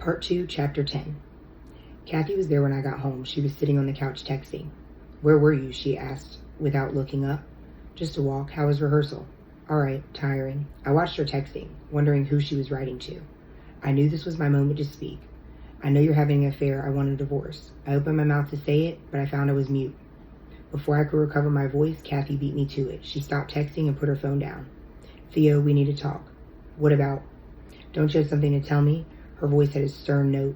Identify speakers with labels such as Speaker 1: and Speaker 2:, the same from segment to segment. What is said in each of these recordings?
Speaker 1: Part 2, Chapter 10. Kathy was there when I got home. She was sitting on the couch texting. "Where were you?" she asked without looking up. "Just a walk. How was rehearsal?" "All right, tiring." I watched her texting, wondering who she was writing to. I knew this was my moment to speak. "I know you're having an affair. I want a divorce." I opened my mouth to say it, but I found I was mute. Before I could recover my voice, Kathy beat me to it. She stopped texting and put her phone down. "Theo, we need to talk." "What about?" "Don't you have something to tell me?" Her voice had a stern note.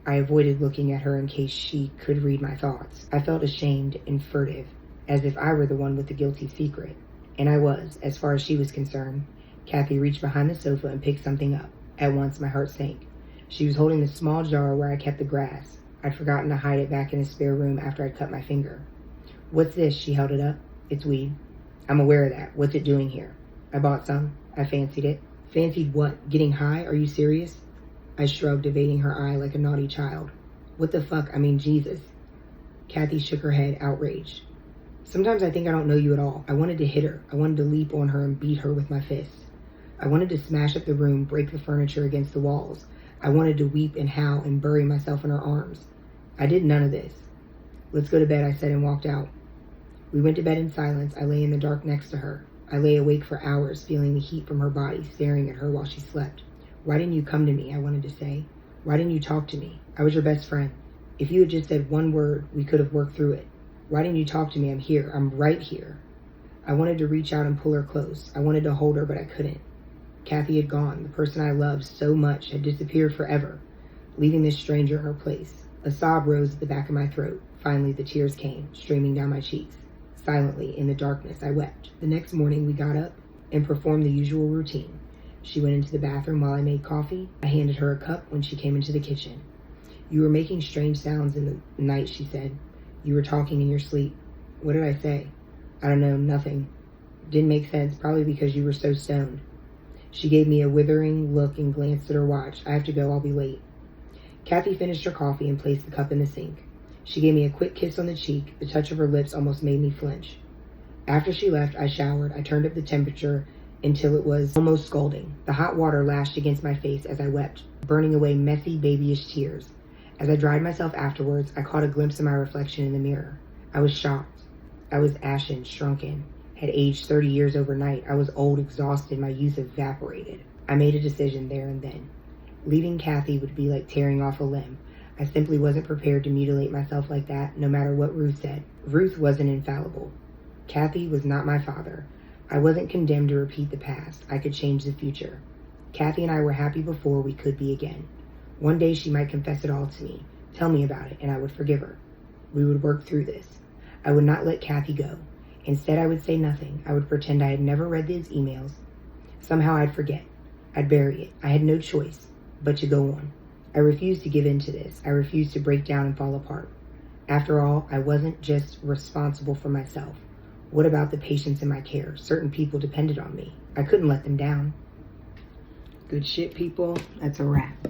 Speaker 1: I avoided looking at her in case she could read my thoughts. I felt ashamed and furtive, as if I were the one with the guilty secret. And I was, as far as she was concerned. Kathy reached behind the sofa and picked something up. At once, my heart sank. She was holding the small jar where I kept the grass. I'd forgotten to hide it back in the spare room after I'd cut my finger. "What's this?" She held it up. "It's weed." "I'm aware of that. What's it doing here?" "I bought some. I fancied it." "Fancied what? Getting high? Are you serious?" I shrugged, evading her eye like a naughty child. "What the fuck? I mean, Jesus." Kathy shook her head, outraged. "Sometimes I think I don't know you at all." I wanted to hit her. I wanted to leap on her and beat her with my fists. I wanted to smash up the room, break the furniture against the walls. I wanted to weep and howl and bury myself in her arms. I did none of this. "Let's go to bed," I said, and walked out. We went to bed in silence. I lay in the dark next to her. I lay awake for hours, feeling the heat from her body, staring at her while she slept. "Why didn't you come to me?" I wanted to say. "Why didn't you talk to me? I was your best friend. If you had just said one word, we could have worked through it. Why didn't you talk to me? I'm here. I'm right here." I wanted to reach out and pull her close. I wanted to hold her, but I couldn't. Kathy had gone. The person I loved so much had disappeared forever, leaving this stranger in her place. A sob rose at the back of my throat. Finally, the tears came, streaming down my cheeks. Silently, in the darkness, I wept. The next morning, we got up and performed the usual routine. She went into the bathroom while I made coffee. I handed her a cup when she came into the kitchen. "You were making strange sounds in the night," she said. "You were talking in your sleep." "What did I say?" "I don't know, nothing." "Didn't make sense, probably because you were so stoned." She gave me a withering look and glanced at her watch. "I have to go, I'll be late." Kathy finished her coffee and placed the cup in the sink. She gave me a quick kiss on the cheek. The touch of her lips almost made me flinch. After she left, I showered. I turned up the temperature until it was almost scalding. The hot water lashed against my face as I wept, burning away messy, babyish tears. As I dried myself afterwards, I caught a glimpse of my reflection in the mirror. I was shocked. I was ashen, shrunken, had aged 30 years overnight. I was old, exhausted, my youth evaporated. I made a decision there and then. Leaving Kathy would be like tearing off a limb. I simply wasn't prepared to mutilate myself like that, no matter what Ruth said. Ruth wasn't infallible. Kathy was not my father. I wasn't condemned to repeat the past. I could change the future. Kathy and I were happy before. We could be again. One day she might confess it all to me, tell me about it, and I would forgive her. We would work through this. I would not let Kathy go. Instead, I would say nothing. I would pretend I had never read these emails. Somehow I'd forget. I'd bury it. I had no choice but to go on. I refused to give in to this. I refused to break down and fall apart. After all, I wasn't just responsible for myself. What about the patients in my care? Certain people depended on me. I couldn't let them down. Good shit, people. That's a wrap.